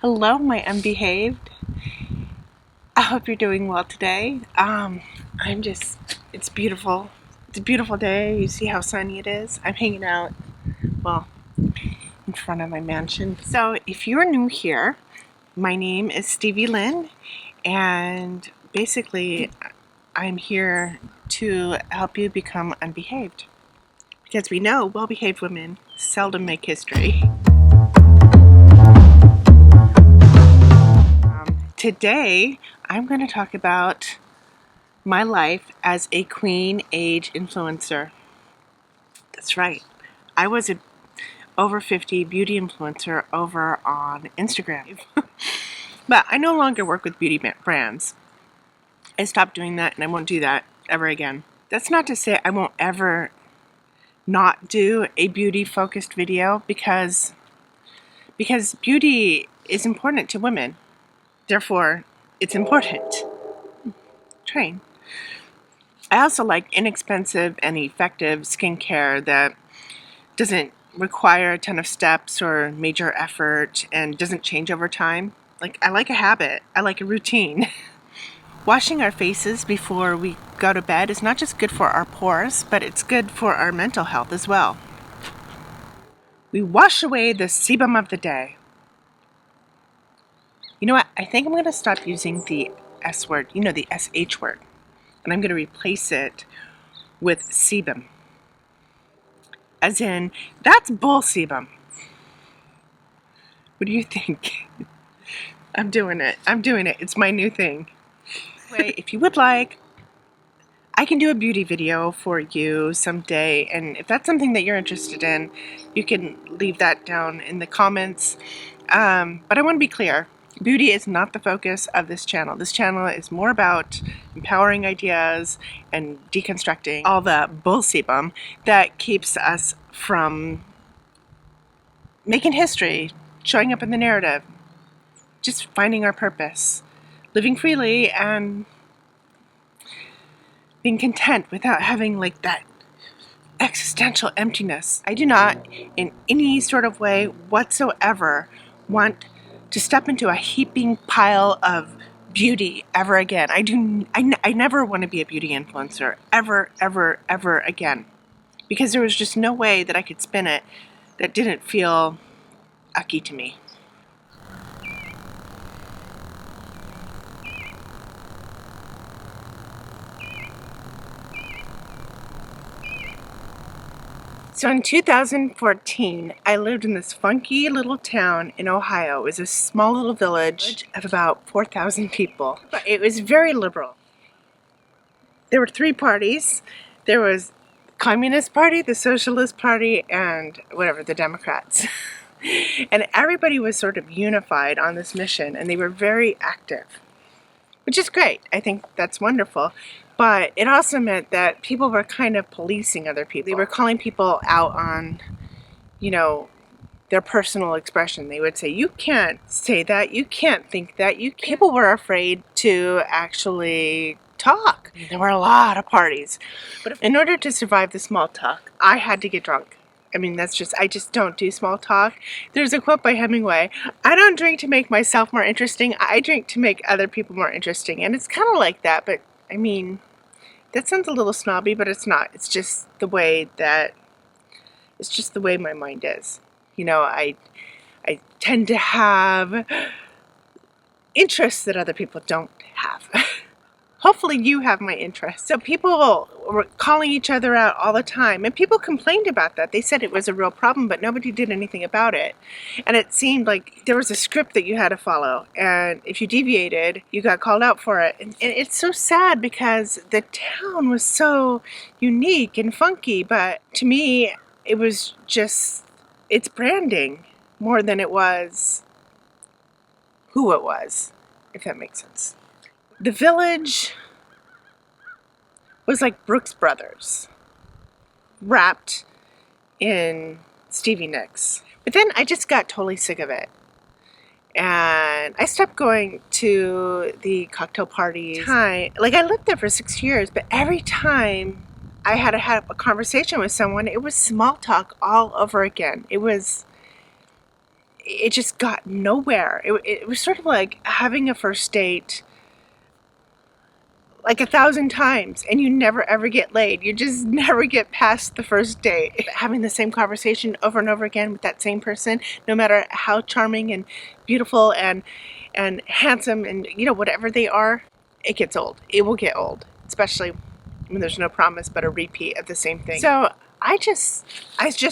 Hello, my unbehaved. I hope you're doing well today. It's beautiful. It's a beautiful day. You see how sunny it is? I'm hanging out, well, in front of my mansion. So if you're new here, my name is Stevie Lynn, and basically I'm here to help you become unbehaved. Because we know well-behaved women seldom make history. Today, I'm going to talk about my life as a queen age influencer. That's right. I was an over 50 beauty influencer over on Instagram. But I no longer work with beauty brands. I stopped doing that and I won't do that ever again. That's not to say I won't ever not do a beauty focused video because beauty is important to women. Therefore, it's important. Train. I also like inexpensive and effective skincare that doesn't require a ton of steps or major effort and doesn't change over time. I like a habit. I like a routine. Washing our faces before we go to bed is not just good for our pores, but it's good for our mental health as well. We wash away the sebum of the day. You know what? I think I'm going to stop using the S word, the SH word, and I'm going to replace it with sebum. As in, that's bull sebum. What do you think? I'm doing it. It's my new thing. Anyway, if you would like, I can do a beauty video for you someday, and if that's something that you're interested in, you can leave that down in the comments. But I want to be clear. Beauty is not the focus of this channel. This channel is more about empowering ideas and deconstructing all the bull sebum that keeps us from making history, showing up in the narrative, just finding our purpose, living freely, and being content without having that existential emptiness. I do not, in any sort of way whatsoever, want to step into a heaping pile of beauty ever again. I never want to be a beauty influencer ever, ever, ever again, because there was just no way that I could spin it that didn't feel ucky to me. So in 2014, I lived in this funky little town in Ohio. It was a small little village of about 4,000 people. But it was very liberal. There were three parties. There was the Communist Party, the Socialist Party, and the Democrats. And everybody was sort of unified on this mission, and they were very active, which is great. I think that's wonderful. But it also meant that people were kind of policing other people. They were calling people out on, their personal expression. They would say, you can't say that, you can't think that. People were afraid to actually talk. There were a lot of parties. But in order to survive the small talk, I had to get drunk. I just don't do small talk. There's a quote by Hemingway: I don't drink to make myself more interesting, I drink to make other people more interesting. And it's kind of like that, but that sounds a little snobby, but it's not. It's just the way my mind is. I tend to have interests that other people don't have. Hopefully you have my interest. So people were calling each other out all the time, and people complained about that. They said it was a real problem, but nobody did anything about it. And it seemed like there was a script that you had to follow, and if you deviated, you got called out for it. And it's so sad because the town was so unique and funky, but to me, it was just its branding more than it was who it was, if that makes sense. The village was like Brooks Brothers, wrapped in Stevie Nicks. But then I just got totally sick of it. And I stopped going to the cocktail parties. Like, I lived there for 6 years, but every time I had to have a conversation with someone, it was small talk all over again. It just got nowhere. It was sort of like having a first date like 1,000 times and you never ever get laid. You just never get past the first date. Having the same conversation over and over again with that same person, no matter how charming and beautiful and handsome and, you know, whatever they are, it gets old. It will get old, especially when there's no promise but a repeat of the same thing. So I just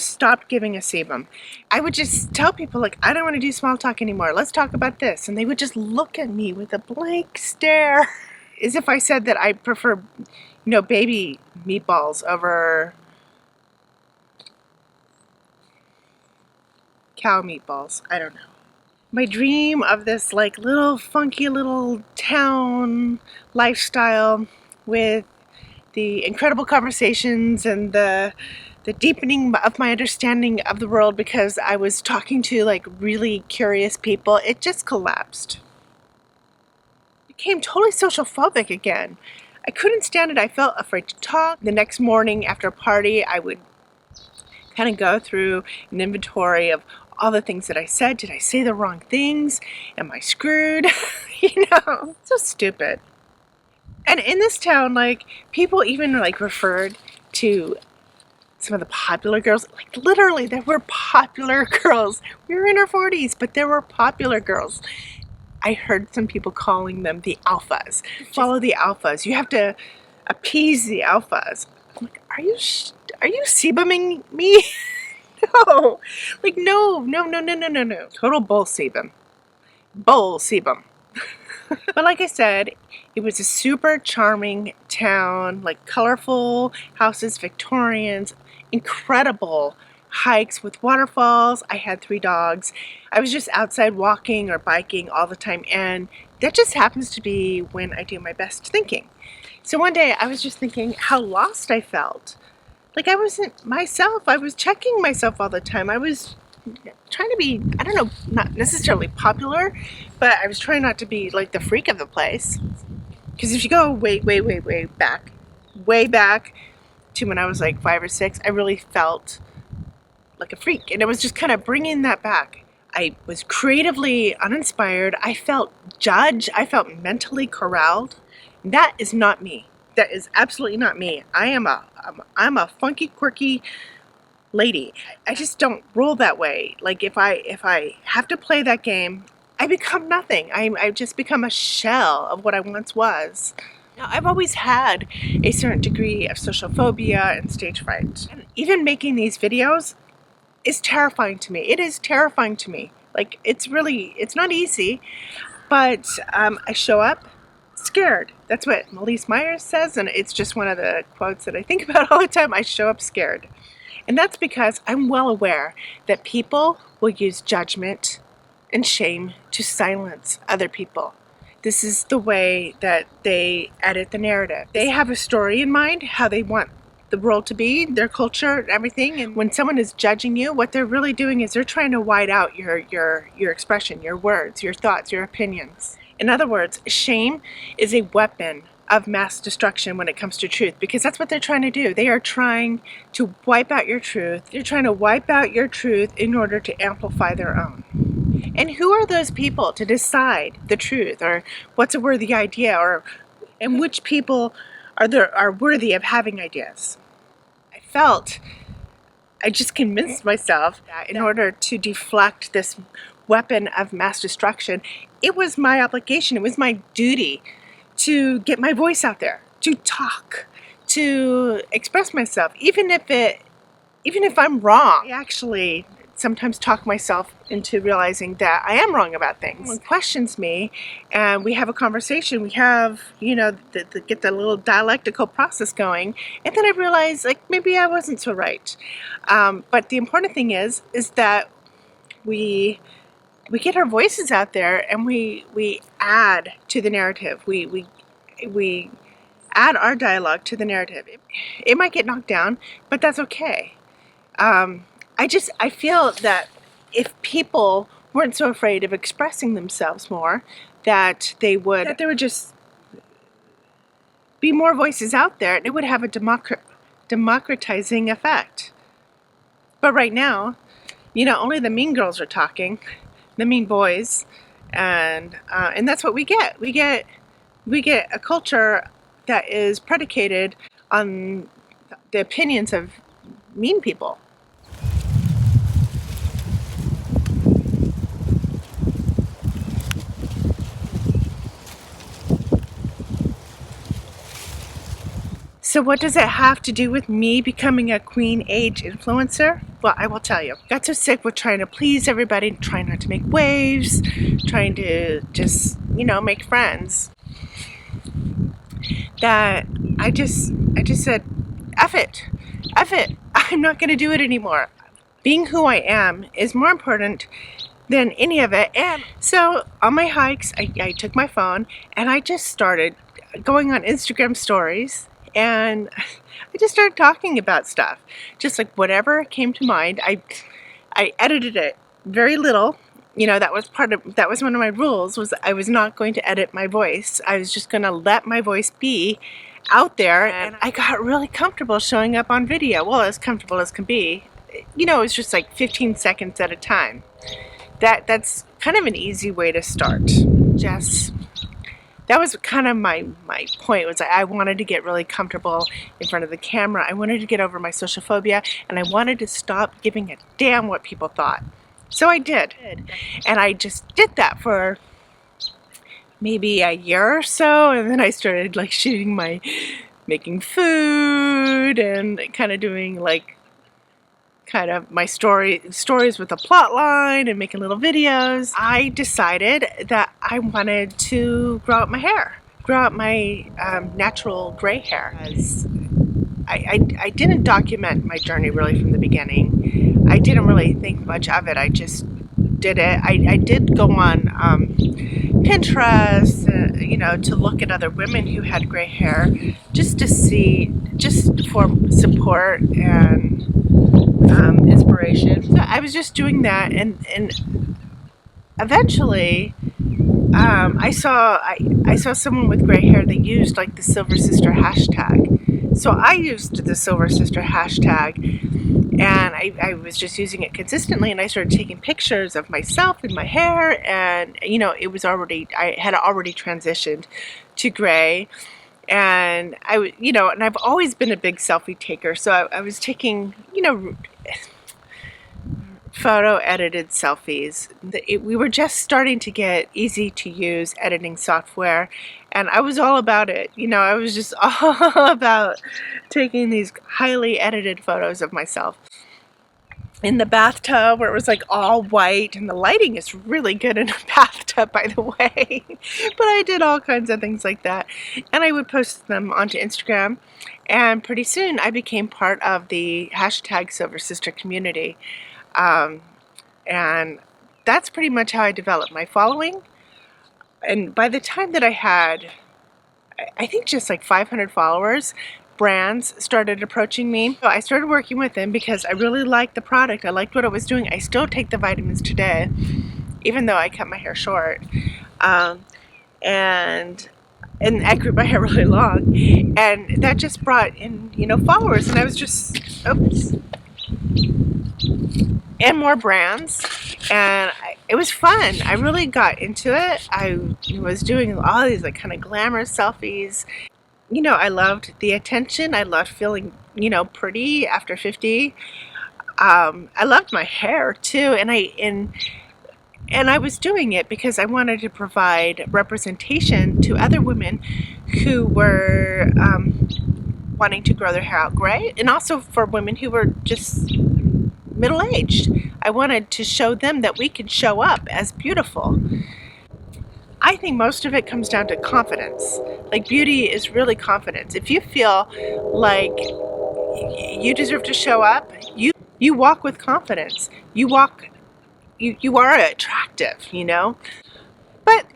stopped giving a sebum. I would just tell people, like, I don't want to do small talk anymore. Let's talk about this. And they would just look at me with a blank stare. As if I said that I prefer, you know, baby meatballs over cow meatballs. I don't know. My dream of this, like, little funky little town lifestyle with the incredible conversations and the deepening of my understanding of the world because I was talking to, like, really curious people, it just collapsed. Became totally social phobic again. I couldn't stand it. I felt afraid to talk. The next morning after a party, I would kind of go through an inventory of all the things that I said. Did I say the wrong things? Am I screwed? You know, so stupid. And in this town, like, people even, like, referred to some of the popular girls. Like, literally, there were popular girls. We were in our 40s, but there were popular girls. I heard some people calling them the alphas. Follow the alphas. You have to appease the alphas. I'm like, are you sebuming me? No. Like, no. Total bull sebum. Bull sebum. But like I said, it was a super charming town, like colorful houses, Victorians, incredible hikes with waterfalls. I had 3 dogs. I was just outside walking or biking all the time, and that just happens to be when I do my best thinking. So one day I was just thinking how lost I felt. Like, I wasn't myself. I was checking myself all the time. I was trying to be, I don't know, not necessarily popular, but I was trying not to be like the freak of the place. Because if you go way back to when I was like 5 or 6, I really felt like a freak. And it was just kind of bringing that back. I was creatively uninspired. I felt judged. I felt mentally corralled. That is not me. That is absolutely not me. I'm a funky, quirky lady. I just don't roll that way. Like, if I have to play that game, I become nothing. I just become a shell of what I once was. Now, I've always had a certain degree of social phobia and stage fright. And even making these videos is terrifying to me. It is terrifying to me. Like, it's not easy, but I show up scared. That's what Elyse Myers says, and it's just one of the quotes that I think about all the time. I show up scared. And that's because I'm well aware that people will use judgment and shame to silence other people. This is the way that they edit the narrative. They have a story in mind, how they want the world to be, their culture, everything. And when someone is judging you, what they're really doing is they're trying to white out your expression, your words, your thoughts, your opinions. In other words, shame is a weapon of mass destruction when it comes to truth, because that's what they're trying to do. They are trying to wipe out your truth. They're trying to wipe out your truth in order to amplify their own. And who are those people to decide the truth, or what's a worthy idea, and which people are worthy of having ideas? I just convinced myself that in order to deflect this weapon of mass destruction, it was my obligation, it was my duty to get my voice out there, to talk, to express myself, even if I'm wrong. I actually sometimes talk myself into realizing that I am wrong about things. Someone questions me and we have a conversation, we have, get the little dialectical process going, and then I realize, like, maybe I wasn't so right. But the important thing is that we get our voices out there and we add to the narrative. We add our dialogue to the narrative. It might get knocked down, but that's okay. I feel that if people weren't so afraid of expressing themselves more, that there would just be more voices out there, and it would have a democratizing effect. But right now, only the mean girls are talking, the mean boys, and that's what we get. We get a culture that is predicated on the opinions of mean people. So what does it have to do with me becoming a queen age influencer? Well, I will tell you. Got so sick with trying to please everybody, trying not to make waves, trying to just, make friends, that I just said, F it. I'm not going to do it anymore. Being who I am is more important than any of it. And so on my hikes, I took my phone and I just started going on Instagram stories, and I just started talking about stuff, just like whatever came to mind. I edited it very little. That was one of my rules, was I was not going to edit my voice. I was just going to let my voice be out there, and I got really comfortable showing up on video. Well, as comfortable as can be. It was just like 15 seconds at a time. That's kind of an easy way to start. That was kind of my point, was I wanted to get really comfortable in front of the camera. I wanted to get over my social phobia, and I wanted to stop giving a damn what people thought. So I did. And I just did that for maybe a year or so, and then I started making food and kind of doing my stories with a plot line and making little videos. I decided that I wanted to grow out my hair, grow out my natural gray hair. I didn't document my journey really from the beginning. I didn't really think much of it. I just did it. I did go on Pinterest, to look at other women who had gray hair, just for support and inspiration. So I was just doing that, and eventually I saw someone with gray hair that used the Silver Sister hashtag. So I used the Silver Sister hashtag, and I was just using it consistently, and I started taking pictures of myself and my hair, and I had already transitioned to gray. And and I've always been a big selfie taker, so I was taking, photo edited selfies. We were just starting to get easy to use editing software, and I was all about it. I was just all about taking these highly edited photos of myself in the bathtub, where it was all white, and the lighting is really good in a bathtub, by the way. But I did all kinds of things like that, and I would post them onto Instagram, and pretty soon I became part of the hashtag Silver Sister community. And that's pretty much how I developed my following. And by the time that I had, I think, just 500 followers, brands started approaching me. So I started working with them because I really liked the product. I liked what I was doing. I still take the vitamins today, even though I cut my hair short. And I grew my hair really long. And that just brought in, followers. And I was just, and more brands, and it was fun. I really got into it. I was doing all these kind of glamorous selfies. I loved the attention. I loved feeling, pretty after 50. I loved my hair too, and And I was doing it because I wanted to provide representation to other women who were wanting to grow their hair out gray, and also for women who were just middle-aged. I wanted to show them that we could show up as beautiful. I think most of it comes down to confidence. Like, beauty is really confidence. If you feel like you deserve to show up, you walk with confidence. You are attractive, you know? But,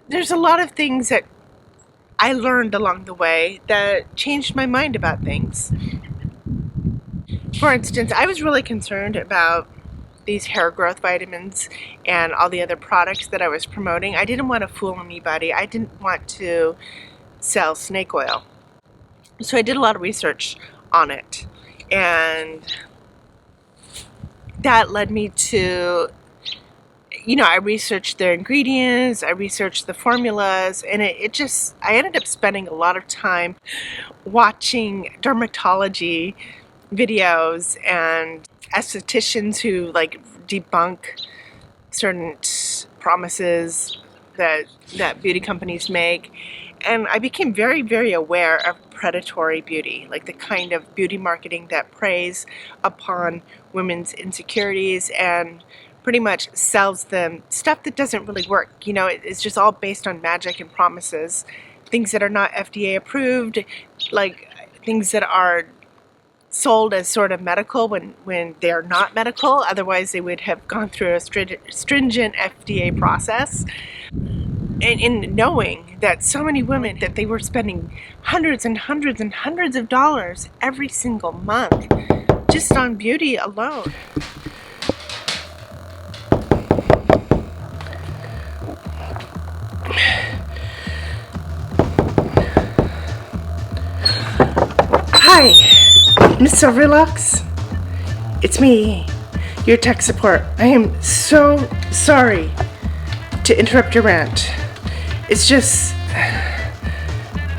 there's a lot of things that I learned along the way that changed my mind about things. For instance, I was really concerned about these hair growth vitamins and all the other products that I was promoting. I didn't want to fool anybody. I didn't want to sell snake oil. So I did a lot of research on it. And that led me to, I researched their ingredients, I researched the formulas, and I ended up spending a lot of time watching dermatology videos and estheticians who like debunk certain promises that beauty companies make. And I became very, very aware of predatory beauty, like the kind of beauty marketing that preys upon women's insecurities and pretty much sells them stuff that doesn't really work. It's just all based on magic and promises, things that are not FDA approved, like things that are sold as sort of medical when they're not medical. Otherwise they would have gone through a stringent FDA process. And in knowing that so many women, that they were spending hundreds and hundreds and hundreds of dollars every single month just on beauty alone. Hi, Miss Silverlux. It's me, your tech support. I am so sorry to interrupt your rant. It's just,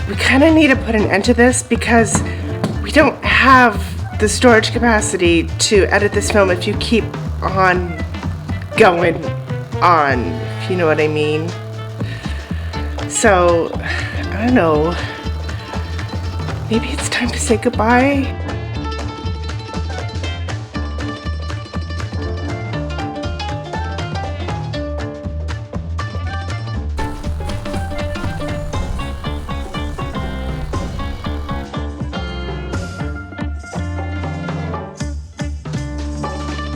we kind of need to put an end to this because we don't have the storage capacity to edit this film if you keep on going on, if you know what I mean. So, I don't know, maybe it's time to say goodbye.